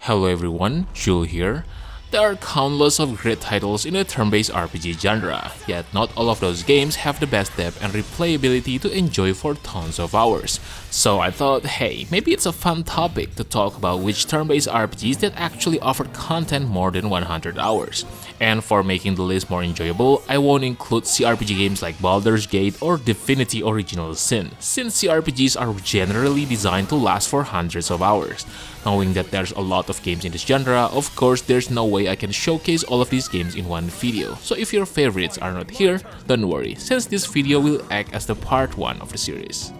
Hello everyone, Jules here. There are countless of great titles in the turn-based RPG genre, yet not all of those games have the best depth and replayability to enjoy for tons of hours. So I thought, hey, maybe it's a fun topic to talk about which turn-based RPGs that actually offer content more than 100 hours. And for making the list more enjoyable, I won't include CRPG games like Baldur's Gate or Divinity Original Sin, since CRPGs are generally designed to last for hundreds of hours. Knowing that there's a lot of games in this genre, of course there's no way I can showcase all of these games in one video. So if your favorites are not here, don't worry, since this video will act as the part 1 of the series.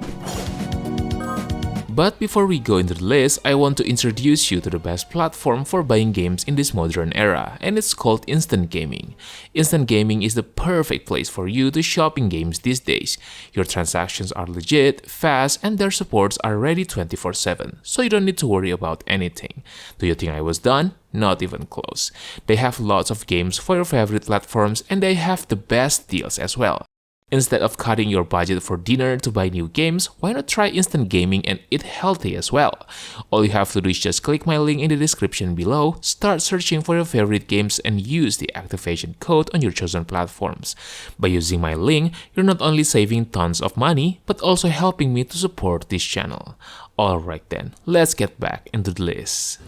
But before we go into the list, I want to introduce you to the best platform for buying games in this modern era, and it's called Instant Gaming. Instant Gaming is the perfect place for you to shop in games these days. Your transactions are legit, fast, and their supports are ready 24/7, so you don't need to worry about anything. Do you think I was done? Not even close. They have lots of games for your favorite platforms, and they have the best deals as well. Instead of cutting your budget for dinner to buy new games, why not try Instant Gaming and eat healthy as well? All you have to do is just click my link in the description below, start searching for your favorite games, and use the activation code on your chosen platforms. By using my link, you're not only saving tons of money, but also helping me to support this channel. Alright then, let's get back into the list.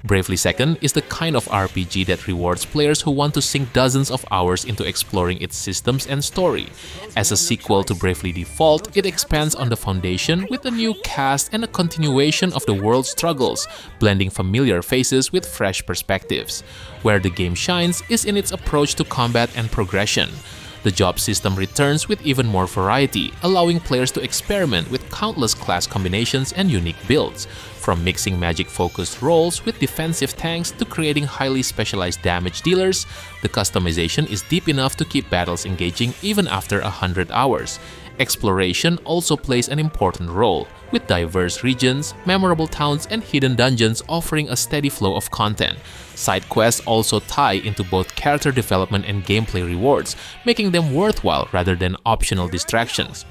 Bravely Second is the kind of RPG that rewards players who want to sink dozens of hours into exploring its systems and story. As a sequel to Bravely Default, it expands on the foundation with a new cast and a continuation of the world's struggles, blending familiar faces with fresh perspectives. Where the game shines is in its approach to combat and progression. The job system returns with even more variety, allowing players to experiment with countless class combinations and unique builds. From mixing magic-focused roles with defensive tanks to creating highly specialized damage dealers, the customization is deep enough to keep battles engaging even after 100 hours. Exploration also plays an important role, with diverse regions, memorable towns, and hidden dungeons offering a steady flow of content. Side quests also tie into both character development and gameplay rewards, making them worthwhile rather than optional distractions.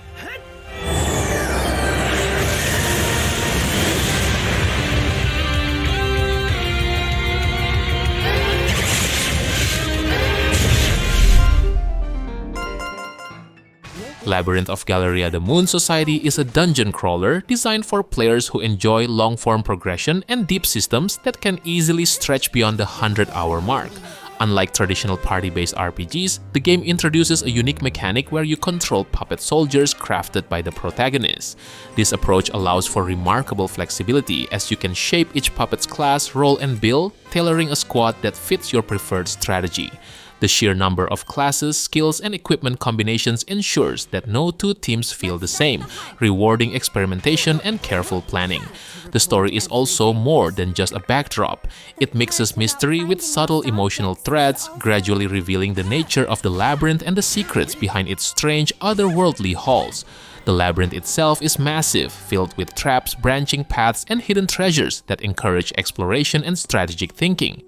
Labyrinth of Galleria the Moon Society is a dungeon crawler designed for players who enjoy long-form progression and deep systems that can easily stretch beyond the 100-hour mark. Unlike traditional party-based RPGs, the game introduces a unique mechanic where you control puppet soldiers crafted by the protagonist. This approach allows for remarkable flexibility as you can shape each puppet's class, role, and build, tailoring a squad that fits your preferred strategy. The sheer number of classes, skills, and equipment combinations ensures that no two teams feel the same, rewarding experimentation and careful planning. The story is also more than just a backdrop. It mixes mystery with subtle emotional threads, gradually revealing the nature of the labyrinth and the secrets behind its strange, otherworldly halls. The labyrinth itself is massive, filled with traps, branching paths, and hidden treasures that encourage exploration and strategic thinking.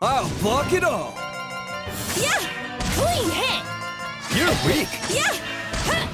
I'll block it all! Yeah! Clean hit! You're weak! Yeah! Huh.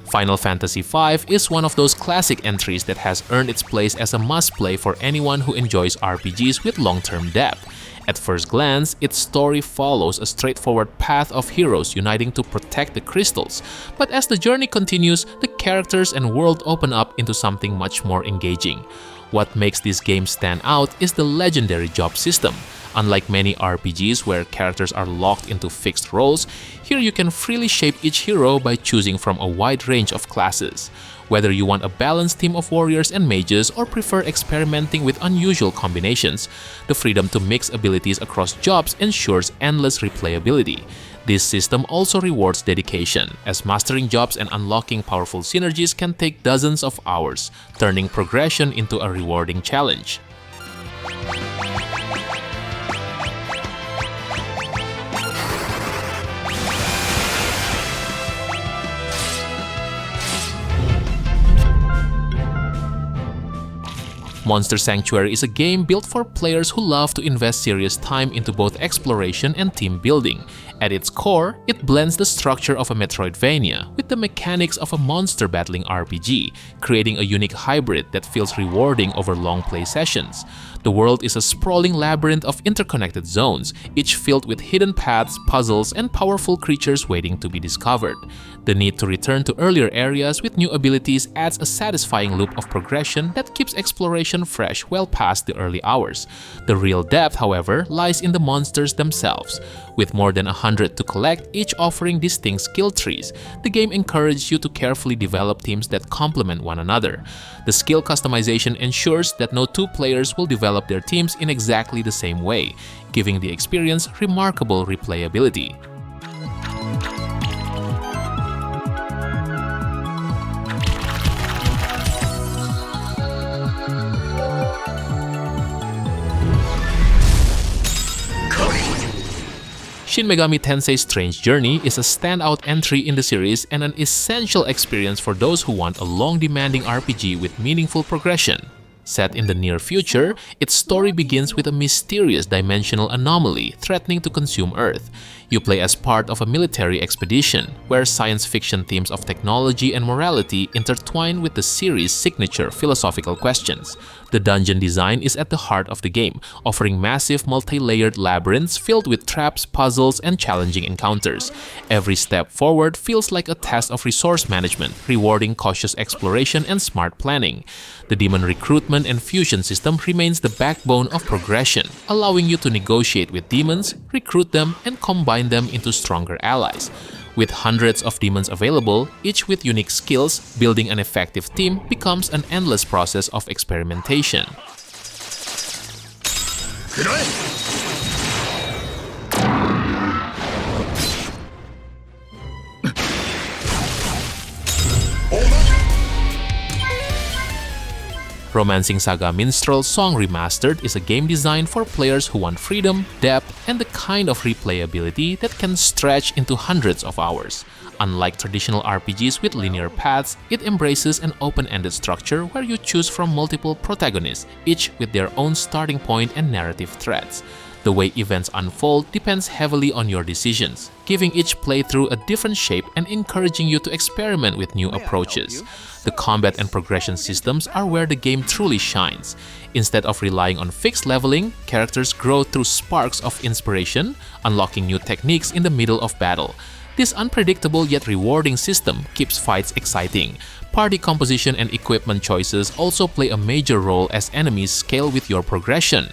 Final Fantasy V is one of those classic entries that has earned its place as a must-play for anyone who enjoys RPGs with long-term depth. At first glance, its story follows a straightforward path of heroes uniting to protect the crystals, but as the journey continues, the characters and world open up into something much more engaging. What makes this game stand out is the legendary job system. Unlike many RPGs where characters are locked into fixed roles, here you can freely shape each hero by choosing from a wide range of classes. Whether you want a balanced team of warriors and mages or prefer experimenting with unusual combinations, the freedom to mix abilities across jobs ensures endless replayability. This system also rewards dedication, as mastering jobs and unlocking powerful synergies can take dozens of hours, turning progression into a rewarding challenge. Monster Sanctuary is a game built for players who love to invest serious time into both exploration and team building. At its core, it blends the structure of a Metroidvania with the mechanics of a monster battling RPG, creating a unique hybrid that feels rewarding over long play sessions. The world is a sprawling labyrinth of interconnected zones, each filled with hidden paths, puzzles, and powerful creatures waiting to be discovered. The need to return to earlier areas with new abilities adds a satisfying loop of progression that keeps exploration fresh well past the early hours. The real depth, however, lies in the monsters themselves. With more than 100 to collect, each offering distinct skill trees, the game encourages you to carefully develop teams that complement one another. The skill customization ensures that no two players will develop their teams in exactly the same way, giving the experience remarkable replayability. Shin Megami Tensei Strange Journey is a standout entry in the series and an essential experience for those who want a long demanding RPG with meaningful progression. Set in the near future, its story begins with a mysterious dimensional anomaly threatening to consume Earth. You play as part of a military expedition, where science fiction themes of technology and morality intertwine with the series' signature philosophical questions. The dungeon design is at the heart of the game, offering massive multi-layered labyrinths filled with traps, puzzles, and challenging encounters. Every step forward feels like a test of resource management, rewarding cautious exploration and smart planning. The demon recruitment and fusion system remains the backbone of progression, allowing you to negotiate with demons, recruit them, and combine them into stronger allies. With hundreds of demons available, each with unique skills, building an effective team becomes an endless process of experimentation. Romancing Saga Minstrel Song Remastered is a game designed for players who want freedom, depth, and the kind of replayability that can stretch into hundreds of hours. Unlike traditional RPGs with linear paths, it embraces an open-ended structure where you choose from multiple protagonists, each with their own starting point and narrative threads. The way events unfold depends heavily on your decisions, giving each playthrough a different shape and encouraging you to experiment with new approaches. The combat and progression systems are where the game truly shines. Instead of relying on fixed leveling, characters grow through sparks of inspiration, unlocking new techniques in the middle of battle. This unpredictable yet rewarding system keeps fights exciting. Party composition and equipment choices also play a major role as enemies scale with your progression.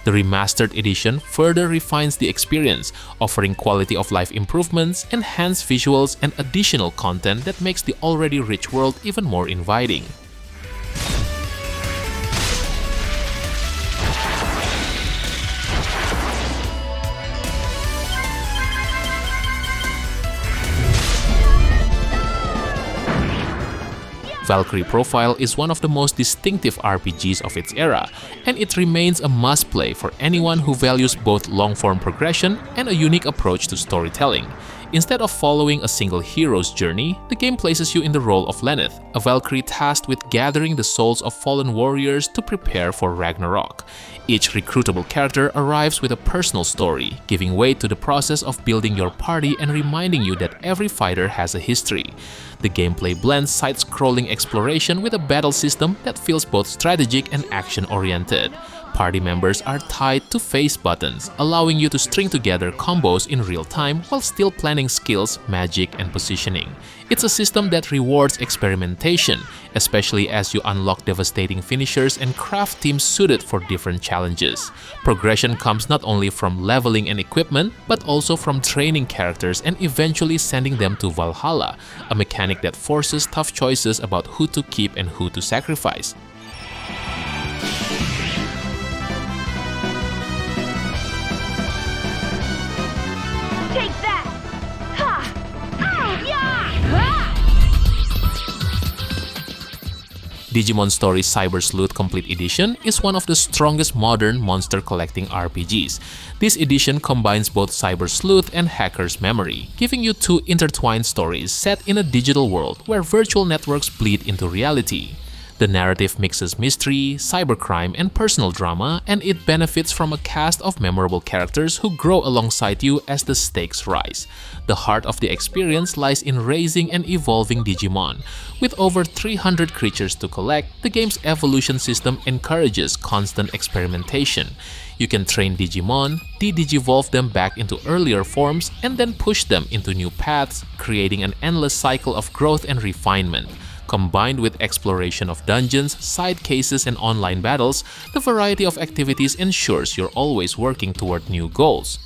The Remastered edition further refines the experience, offering quality of life improvements, enhanced visuals, and additional content that makes the already rich world even more inviting. Valkyrie Profile is one of the most distinctive RPGs of its era, and it remains a must-play for anyone who values both long-form progression and a unique approach to storytelling. Instead of following a single hero's journey, the game places you in the role of Lenneth, a Valkyrie tasked with gathering the souls of fallen warriors to prepare for Ragnarok. Each recruitable character arrives with a personal story, giving weight to the process of building your party and reminding you that every fighter has a history. The gameplay blends side-scrolling exploration with a battle system that feels both strategic and action-oriented. Party members are tied to face buttons, allowing you to string together combos in real time while still planning skills, magic, and positioning. It's a system that rewards experimentation, especially as you unlock devastating finishers and craft teams suited for different challenges. Progression comes not only from leveling and equipment, but also from training characters and eventually sending them to Valhalla, a mechanic that forces tough choices about who to keep and who to sacrifice. Take that! Ha! Oh, yeah! Ha! Digimon Story Cyber Sleuth Complete Edition is one of the strongest modern monster collecting RPGs. This edition combines both Cyber Sleuth and Hacker's Memory, giving you two intertwined stories set in a digital world where virtual networks bleed into reality. The narrative mixes mystery, cybercrime, and personal drama, and it benefits from a cast of memorable characters who grow alongside you as the stakes rise. The heart of the experience lies in raising and evolving Digimon. With over 300 creatures to collect, the game's evolution system encourages constant experimentation. You can train Digimon, de-digivolve them back into earlier forms, and then push them into new paths, creating an endless cycle of growth and refinement. Combined with exploration of dungeons, side cases, and online battles, the variety of activities ensures you're always working toward new goals.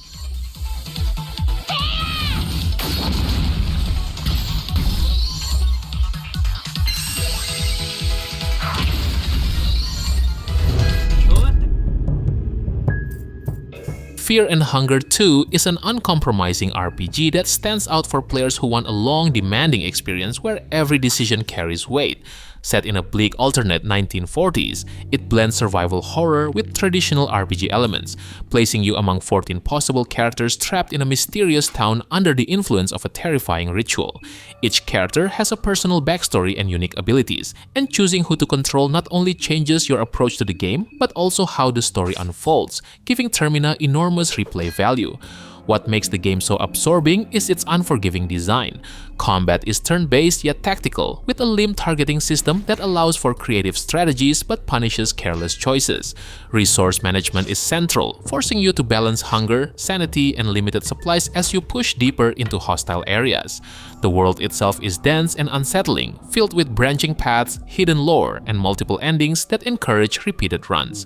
Fear and Hunger 2 is an uncompromising RPG that stands out for players who want a long, demanding experience where every decision carries weight. Set in a bleak alternate 1940s, it blends survival horror with traditional RPG elements, placing you among 14 possible characters trapped in a mysterious town under the influence of a terrifying ritual. Each character has a personal backstory and unique abilities, and choosing who to control not only changes your approach to the game, but also how the story unfolds, giving Termina enormous replay value. What makes the game so absorbing is its unforgiving design. Combat is turn-based yet tactical, with a limb targeting system that allows for creative strategies but punishes careless choices. Resource management is central, forcing you to balance hunger, sanity, and limited supplies as you push deeper into hostile areas. The world itself is dense and unsettling, filled with branching paths, hidden lore, and multiple endings that encourage repeated runs.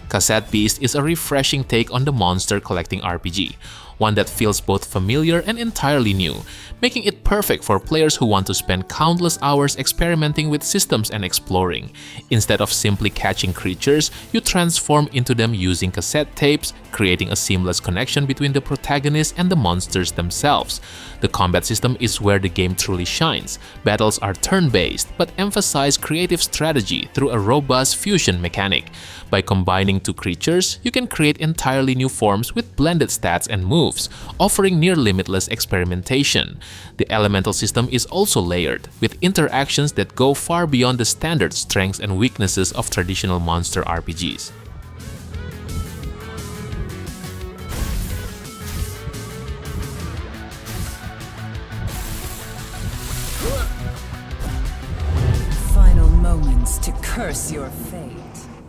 Cassette Beast is a refreshing take on the monster collecting RPG, one that feels both familiar and entirely new, making it perfect for players who want to spend countless hours experimenting with systems and exploring. Instead of simply catching creatures, you transform into them using cassette tapes, creating a seamless connection between the protagonist and the monsters themselves. The combat system is where the game truly shines. Battles are turn-based, but emphasize creative strategy through a robust fusion mechanic. By combining two creatures, you can create entirely new forms with blended stats and moves, offering near-limitless experimentation. The elemental system is also layered, with interactions that go far beyond the standard strengths and weaknesses of traditional monster RPGs. Final moments to curse your fate.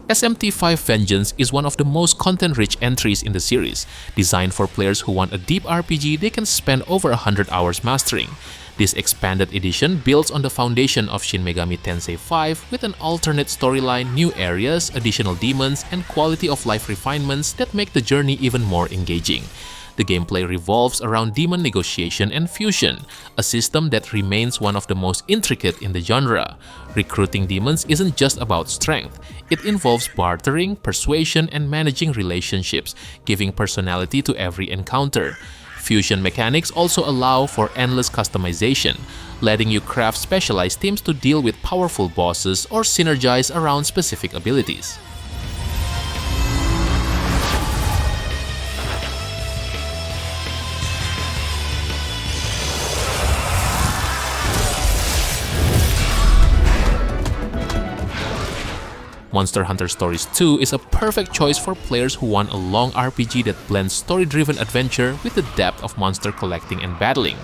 SMT5 Vengeance is one of the most content-rich entries in the series, designed for players who want a deep RPG they can spend over 100 hours mastering. This expanded edition builds on the foundation of Shin Megami Tensei 5 with an alternate storyline, new areas, additional demons, and quality-of-life refinements that make the journey even more engaging. The gameplay revolves around demon negotiation and fusion, a system that remains one of the most intricate in the genre. Recruiting demons isn't just about strength. It involves bartering, persuasion, and managing relationships, giving personality to every encounter. Fusion mechanics also allow for endless customization, letting you craft specialized teams to deal with powerful bosses or synergize around specific abilities. Monster Hunter Stories 2 is a perfect choice for players who want a long RPG that blends story-driven adventure with the depth of monster collecting and battling.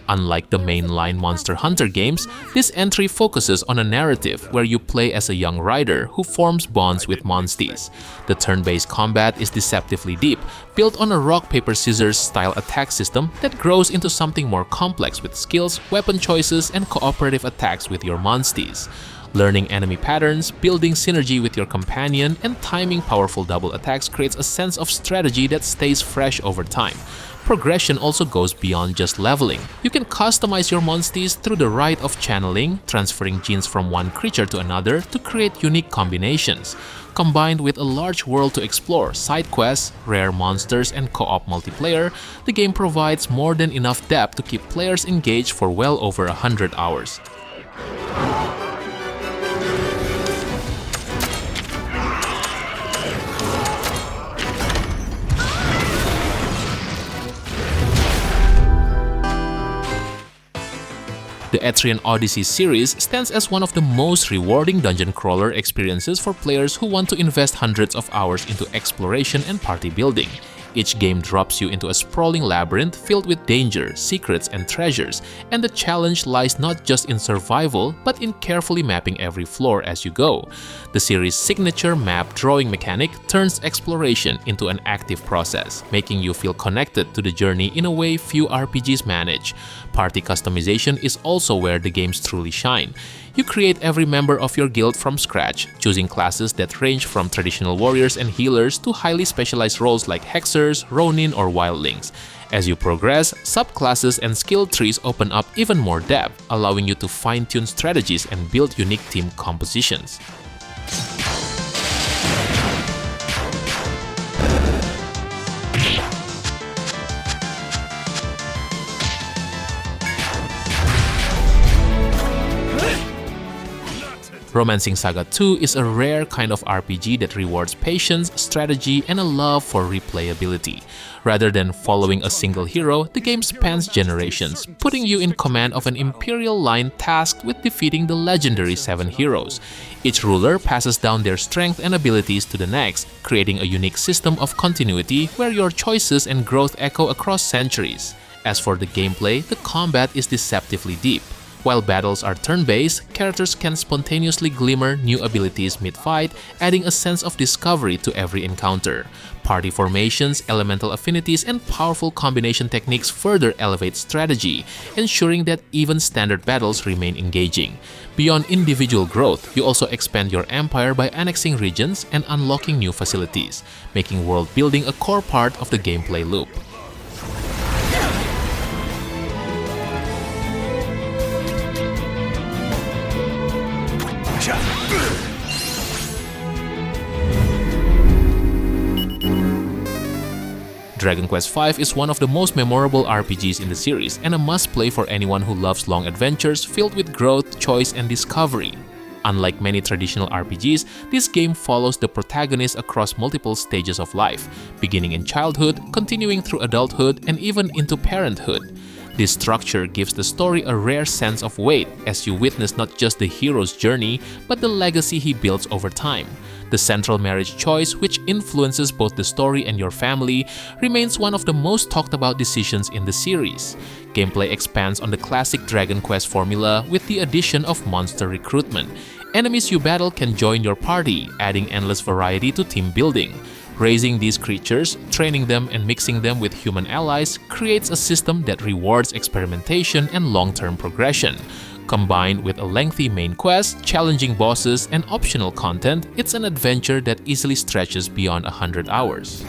Unlike the mainline Monster Hunter games, this entry focuses on a narrative where you play as a young rider who forms bonds with monsties. The turn-based combat is deceptively deep, built on a rock-paper-scissors style attack system that grows into something more complex with skills, weapon choices, and cooperative attacks with your monsties. Learning enemy patterns, building synergy with your companion, and timing powerful double attacks creates a sense of strategy that stays fresh over time. Progression also goes beyond just leveling. You can customize your monsties through the rite of channeling, transferring genes from one creature to another to create unique combinations. Combined with a large world to explore, side quests, rare monsters, and co-op multiplayer, the game provides more than enough depth to keep players engaged for well over 100 hours. The Etrian Odyssey series stands as one of the most rewarding dungeon crawler experiences for players who want to invest hundreds of hours into exploration and party building. Each game drops you into a sprawling labyrinth filled with danger, secrets, and treasures, and the challenge lies not just in survival, but in carefully mapping every floor as you go. The series' signature map drawing mechanic turns exploration into an active process, making you feel connected to the journey in a way few RPGs manage. Party customization is also where the games truly shine. You create every member of your guild from scratch, choosing classes that range from traditional warriors and healers to highly specialized roles like hexers, ronin, or wildlings. As you progress, subclasses and skill trees open up even more depth, allowing you to fine-tune strategies and build unique team compositions. Romancing Saga 2 is a rare kind of RPG that rewards patience, strategy, and a love for replayability. Rather than following a single hero, the game spans generations, putting you in command of an imperial line tasked with defeating the legendary 7 heroes. Each ruler passes down their strength and abilities to the next, creating a unique system of continuity where your choices and growth echo across centuries. As for the gameplay, the combat is deceptively deep. While battles are turn-based, characters can spontaneously glimmer new abilities mid-fight, adding a sense of discovery to every encounter. Party formations, elemental affinities, and powerful combination techniques further elevate strategy, ensuring that even standard battles remain engaging. Beyond individual growth, you also expand your empire by annexing regions and unlocking new facilities, making world building a core part of the gameplay loop. Dragon Quest V is one of the most memorable RPGs in the series and a must-play for anyone who loves long adventures filled with growth, choice, and discovery. Unlike many traditional RPGs, this game follows the protagonist across multiple stages of life, beginning in childhood, continuing through adulthood, and even into parenthood. This structure gives the story a rare sense of weight as you witness not just the hero's journey, but the legacy he builds over time. The central marriage choice, which influences both the story and your family, remains one of the most talked about decisions in the series. Gameplay expands on the classic Dragon Quest formula with the addition of monster recruitment. Enemies you battle can join your party, adding endless variety to team building. Raising these creatures, training them, and mixing them with human allies creates a system that rewards experimentation and long-term progression. Combined with a lengthy main quest, challenging bosses, and optional content, it's an adventure that easily stretches beyond 100 hours.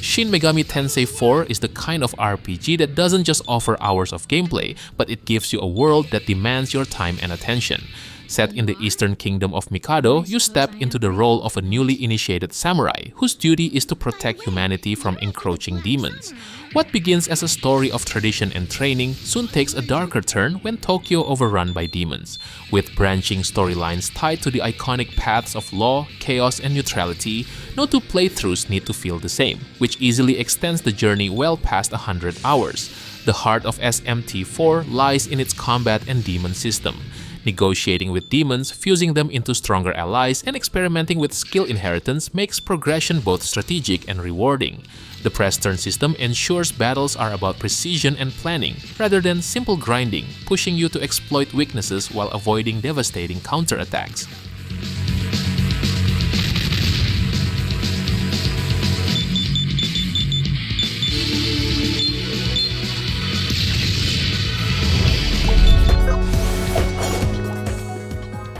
Shin Megami Tensei 4 is the kind of RPG that doesn't just offer hours of gameplay, but it gives you a world that demands your time and attention. Set in the Eastern Kingdom of Mikado, you step into the role of a newly initiated samurai whose duty is to protect humanity from encroaching demons. What begins as a story of tradition and training soon takes a darker turn when Tokyo overrun by demons. With branching storylines tied to the iconic paths of law, chaos, and neutrality, no two playthroughs need to feel the same, which easily extends the journey well past 100 hours. The heart of SMT4 lies in its combat and demon system. Negotiating with demons, fusing them into stronger allies, and experimenting with skill inheritance makes progression both strategic and rewarding. The press-turn system ensures battles are about precision and planning, rather than simple grinding, pushing you to exploit weaknesses while avoiding devastating counterattacks.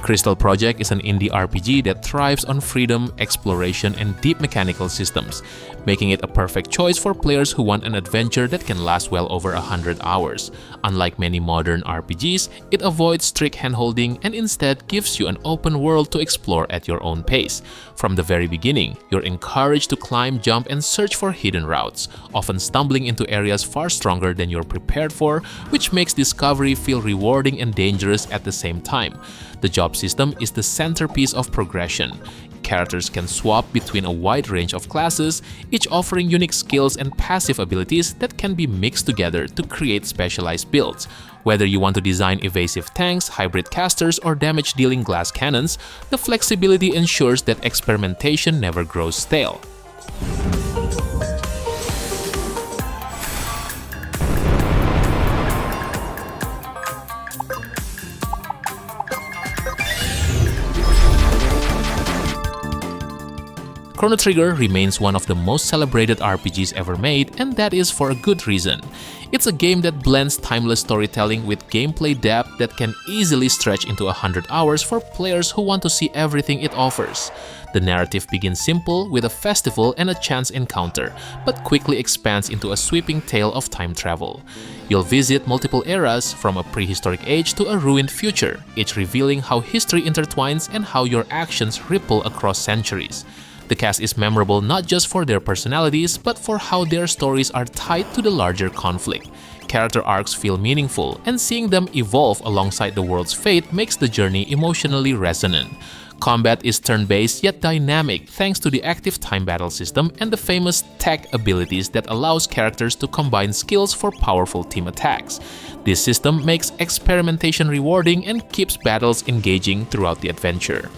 Crystal Project is an indie RPG that thrives on freedom, exploration, and deep mechanical systems, making it a perfect choice for players who want an adventure that can last well over 100 hours. Unlike many modern RPGs, it avoids strict handholding and instead gives you an open world to explore at your own pace. From the very beginning, you're encouraged to climb, jump, and search for hidden routes, often stumbling into areas far stronger than you're prepared for, which makes discovery feel rewarding and dangerous at the same time. The job system is the centerpiece of progression. Characters can swap between a wide range of classes, each offering unique skills and passive abilities that can be mixed together to create specialized builds. Whether you want to design evasive tanks, hybrid casters, or damage-dealing glass cannons, the flexibility ensures that experimentation never grows stale. Chrono Trigger remains one of the most celebrated RPGs ever made, and that is for a good reason. It's a game that blends timeless storytelling with gameplay depth that can easily stretch into 100 hours for players who want to see everything it offers. The narrative begins simple with a festival and a chance encounter, but quickly expands into a sweeping tale of time travel. You'll visit multiple eras, from a prehistoric age to a ruined future, each revealing how history intertwines and how your actions ripple across centuries. The cast is memorable not just for their personalities, but for how their stories are tied to the larger conflict. Character arcs feel meaningful, and seeing them evolve alongside the world's fate makes the journey emotionally resonant. Combat is turn-based yet dynamic thanks to the active time battle system and the famous tech abilities that allows characters to combine skills for powerful team attacks. This system makes experimentation rewarding and keeps battles engaging throughout the adventure.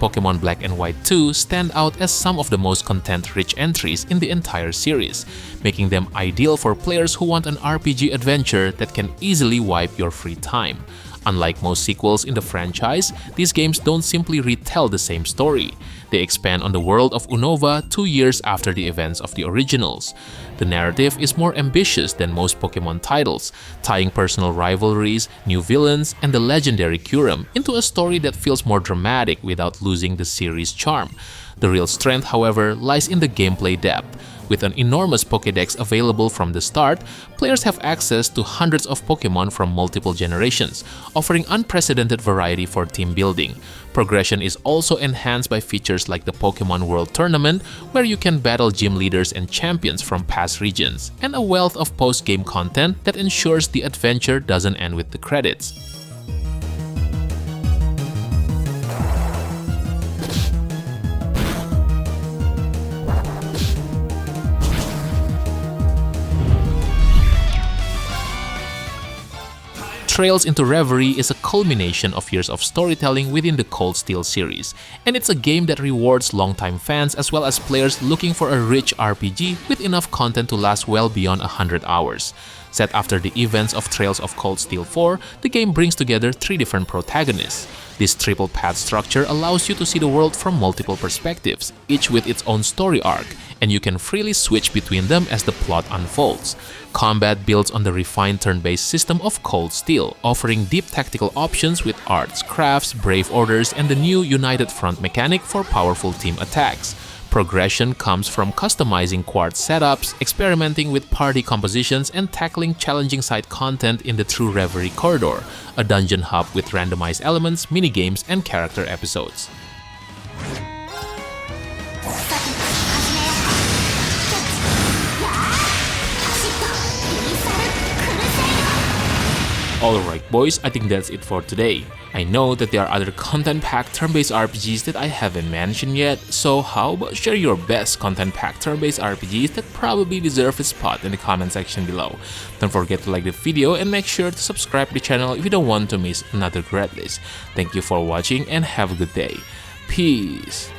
Pokémon Black and White 2 stand out as some of the most content-rich entries in the entire series, making them ideal for players who want an RPG adventure that can easily wipe your free time. Unlike most sequels in the franchise, these games don't simply retell the same story. They expand on the world of Unova 2 years after the events of the originals. The narrative is more ambitious than most Pokémon titles, tying personal rivalries, new villains, and the legendary Kyurem into a story that feels more dramatic without losing the series' charm. The real strength, however, lies in the gameplay depth. With an enormous Pokédex available from the start, players have access to hundreds of Pokémon from multiple generations, offering unprecedented variety for team building. Progression is also enhanced by features like the Pokémon World Tournament, where you can battle gym leaders and champions from past regions, and a wealth of post-game content that ensures the adventure doesn't end with the credits. Trails into Reverie is a culmination of years of storytelling within the Cold Steel series, and it's a game that rewards longtime fans as well as players looking for a rich RPG with enough content to last well beyond 100 hours. Set after the events of Trails of Cold Steel 4, the game brings together 3 different protagonists. This triple path structure allows you to see the world from multiple perspectives, each with its own story arc, and you can freely switch between them as the plot unfolds. Combat builds on the refined turn-based system of Cold Steel, offering deep tactical options with arts, crafts, brave orders, and the new United Front mechanic for powerful team attacks. Progression comes from customizing quartz setups, experimenting with party compositions, and tackling challenging side content in the True Reverie Corridor, a dungeon hub with randomized elements, minigames, and character episodes. Alright boys, I think that's it for today. I know that there are other content-packed turn-based RPGs that I haven't mentioned yet, so how about share your best content-packed turn-based RPGs that probably deserve a spot in the comment section below. Don't forget to like the video and make sure to subscribe to the channel if you don't want to miss another great list. Thank you for watching and have a good day. Peace!